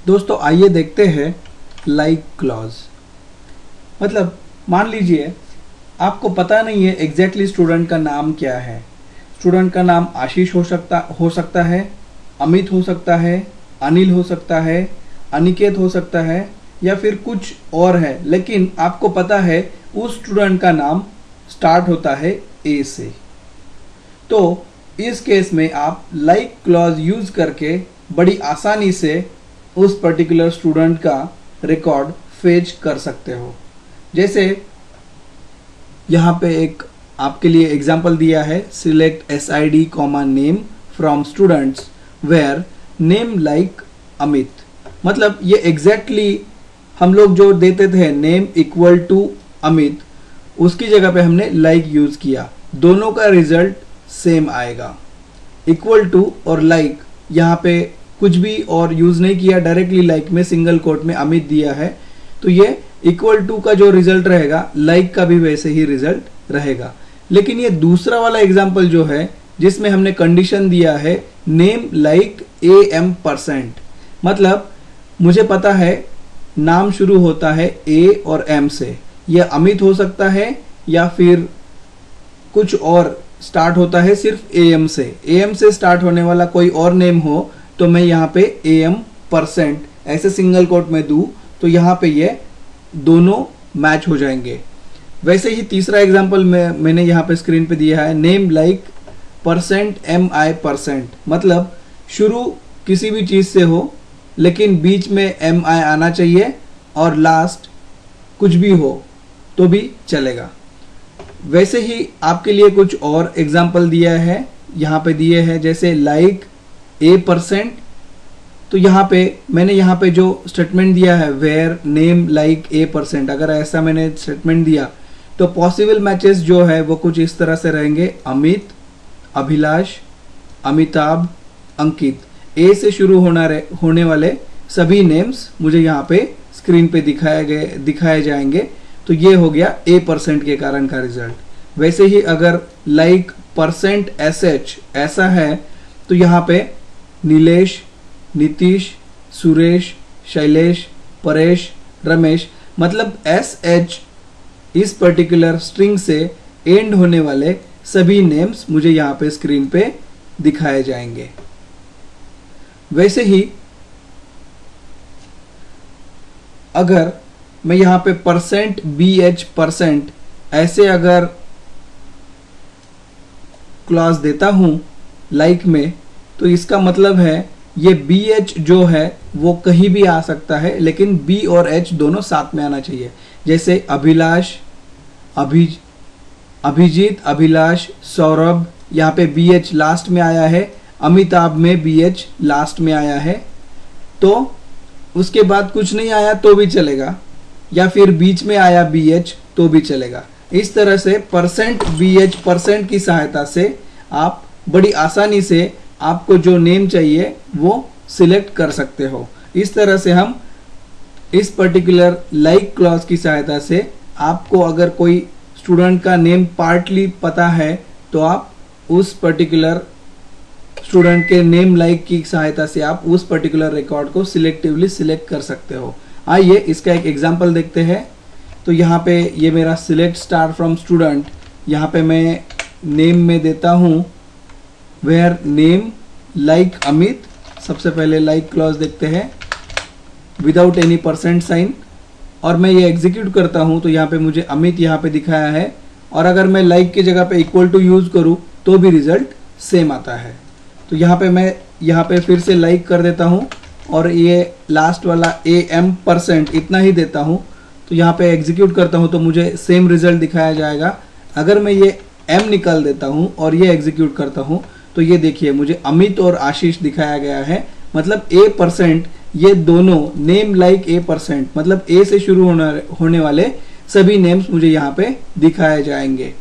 दोस्तों आइए देखते हैं लाइक क्लॉज। मतलब मान लीजिए आपको पता नहीं है एग्जैक्टली स्टूडेंट का नाम क्या है। स्टूडेंट का नाम आशीष हो सकता है, अमित हो सकता है, अनिल हो सकता है, अनिकेत हो सकता है या फिर कुछ और है, लेकिन आपको पता है उस स्टूडेंट का नाम स्टार्ट होता है ए से। तो इस केस में आप लाइक क्लॉज यूज करके बड़ी आसानी से उस पर्टिकुलर स्टूडेंट का रिकॉर्ड फेच कर सकते हो। जैसे यहाँ पे एक आपके लिए एग्जांपल दिया है, select SID, name from students where name like Amit. मतलब ये एग्जैक्टली हम लोग जो देते थे नेम इक्वल टू अमित, उसकी जगह पे हमने लाइक यूज किया, दोनों का रिजल्ट सेम आएगा। इक्वल टू और लाइक यहाँ पे कुछ भी और यूज नहीं किया, डायरेक्टली लाइक में सिंगल कोट में अमित दिया है, तो ये इक्वल टू का जो रिजल्ट रहेगा लाइक का भी वैसे ही रिजल्ट रहेगा। लेकिन ये दूसरा वाला एग्जांपल जो है जिसमें हमने कंडीशन दिया है नेम लाइक AM%, मतलब मुझे पता है नाम शुरू होता है A और M से, यह अमित हो सकता है या फिर कुछ और स्टार्ट होता है सिर्फ AM से। AM से स्टार्ट होने वाला कोई और नेम हो तो मैं यहाँ पे AM% ऐसे सिंगल कोट में दूं तो यहाँ पे ये दोनों मैच हो जाएंगे। वैसे ही तीसरा एग्जांपल मैंने यहाँ पे स्क्रीन पे दिया है नेम लाइक %MI%, मतलब शुरू किसी भी चीज से हो लेकिन बीच में MI आना चाहिए और लास्ट कुछ भी हो तो भी चलेगा। वैसे ही आपके लिए कुछ और एग्जांपल दिया है, यहाँ पे दिए हैं जैसे लाइक A%, तो यहाँ पे मैंने यहाँ पे जो स्टेटमेंट दिया है वेयर नेम लाइक A%, अगर ऐसा मैंने स्टेटमेंट दिया तो पॉसिबल मैचेस जो है वो कुछ इस तरह से रहेंगे, अमित, अभिलाष, अमिताभ, अंकित। ए से शुरू होने वाले सभी नेम्स मुझे यहाँ पे स्क्रीन पे दिखाए जाएंगे, तो ये हो गया A% के कारण का रिजल्ट। वैसे ही अगर लाइक %SH ऐसा है तो यहाँ पे नीलेश, नीतीश, सुरेश, शैलेश, परेश, रमेश, मतलब SH इस पर्टिकुलर स्ट्रिंग से एंड होने वाले सभी नेम्स मुझे यहाँ पे स्क्रीन पे दिखाए जाएंगे। वैसे ही अगर मैं यहाँ पे %BH% ऐसे अगर क्लॉज देता हूं लाइक में, तो इसका मतलब है ये BH जो है वो कहीं भी आ सकता है, लेकिन B और H दोनों साथ में आना चाहिए। जैसे अभिलाष, अभिजीत, अभिलाष, सौरभ, यहाँ पे BH लास्ट में आया है, अमिताभ में BH लास्ट में आया है, तो उसके बाद कुछ नहीं आया तो भी चलेगा, या फिर बीच में आया BH तो भी चलेगा। इस तरह से %BH% की सहायता से आप बड़ी आसानी से आपको जो नेम चाहिए वो सिलेक्ट कर सकते हो। इस तरह से हम इस पर्टिकुलर लाइक क्लॉज की सहायता से आपको अगर कोई स्टूडेंट का नेम पार्टली पता है तो आप उस पर्टिकुलर स्टूडेंट के नेम लाइक की सहायता से आप उस पर्टिकुलर रिकॉर्ड को सिलेक्टिवली सिलेक्ट कर सकते हो। आइए इसका एक एग्जांपल देखते हैं। तो यहाँ पे ये मेरा सिलेक्ट स्टार फ्रॉम स्टूडेंट, यहाँ पे मैं नेम में देता हूँ वेयर नेम लाइक अमित। सबसे पहले लाइक क्लॉज देखते हैं विदाउट एनी %, और मैं ये एग्जीक्यूट करता हूँ तो यहाँ पे मुझे अमित यहाँ पे दिखाया है, और अगर मैं लाइक की जगह पे इक्वल टू यूज करूँ तो भी रिजल्ट सेम आता है। तो यहाँ पे मैं यहाँ पे फिर से लाइक कर देता हूँ और ये लास्ट वाला AM% इतना ही देता हूँ, तो यहाँ पे एग्जीक्यूट करता हूँ तो मुझे सेम रिजल्ट दिखाया जाएगा। अगर मैं ये M निकाल देता हूँ और ये एग्जीक्यूट करता हूँ तो ये देखिए मुझे अमित और आशीष दिखाया गया है, मतलब A%, ये दोनों नेम लाइक A%, मतलब A से शुरू होने वाले सभी नेम्स मुझे यहाँ पे दिखाए जाएंगे।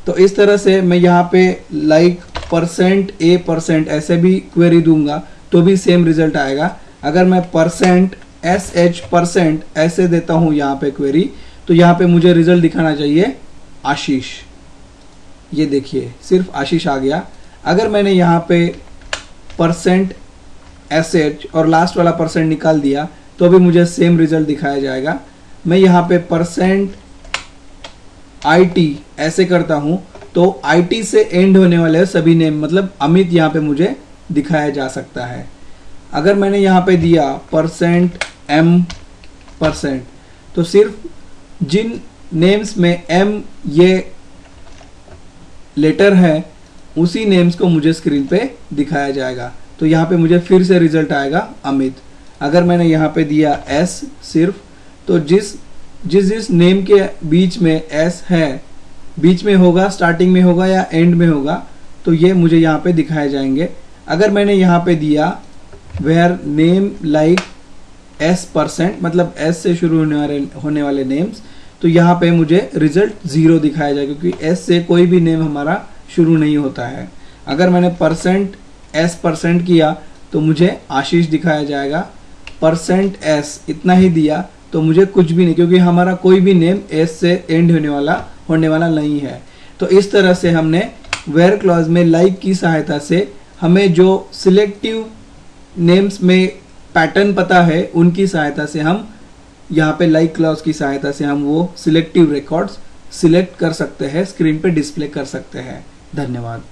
तो इस तरह से मैं यहाँ पे लाइक %A% ऐसे भी क्वेरी दूंगा तो भी सेम रिजल्ट आएगा। अगर मैं %SH% ऐसे देता हूँ यहाँ पे क्वेरी, तो यहाँ पे मुझे रिजल्ट दिखाना चाहिए आशीष। ये देखिए सिर्फ आशीष आ गया। अगर मैंने यहाँ पे एसएच और लास्ट वाला परसेंट निकाल दिया तो भी मुझे सेम रिजल्ट दिखाया जाएगा। मैं यहाँ पे परसेंट IT ऐसे करता हूँ तो IT से एंड होने वाले सभी नेम मतलब अमित यहाँ पे मुझे दिखाया जा सकता है। अगर मैंने यहाँ पे दिया %M% तो सिर्फ जिन नेम्स में M ये लेटर है उसी नेम्स को मुझे स्क्रीन पे दिखाया जाएगा। तो यहाँ पे मुझे फिर से रिजल्ट आएगा अमित। अगर मैंने यहाँ पे दिया S सिर्फ तो जिस नेम के बीच में S है, बीच में होगा, स्टार्टिंग में होगा या एंड में होगा, तो ये मुझे यहाँ पे दिखाए जाएंगे। अगर मैंने यहाँ पे दिया वेयर नेम लाइक S% मतलब S से शुरू होने वाले नेम्स, तो यहाँ पे मुझे रिजल्ट 0 दिखाया जाएगा क्योंकि S से कोई भी नेम हमारा शुरू नहीं होता है। अगर मैंने %S% किया तो मुझे आशीष दिखाया जाएगा। %S इतना ही दिया तो मुझे कुछ भी नहीं, क्योंकि हमारा कोई भी नेम S से एंड होने वाला नहीं है। तो इस तरह से हमने वेयर क्लॉज में लाइक की सहायता से हमें जो सिलेक्टिव नेम्स में पैटर्न पता है उनकी सहायता से हम यहाँ पे लाइक क्लॉज की सहायता से हम वो सिलेक्टिव रिकॉर्ड्स सिलेक्ट कर सकते हैं, स्क्रीन पे डिस्प्ले कर सकते हैं। धन्यवाद।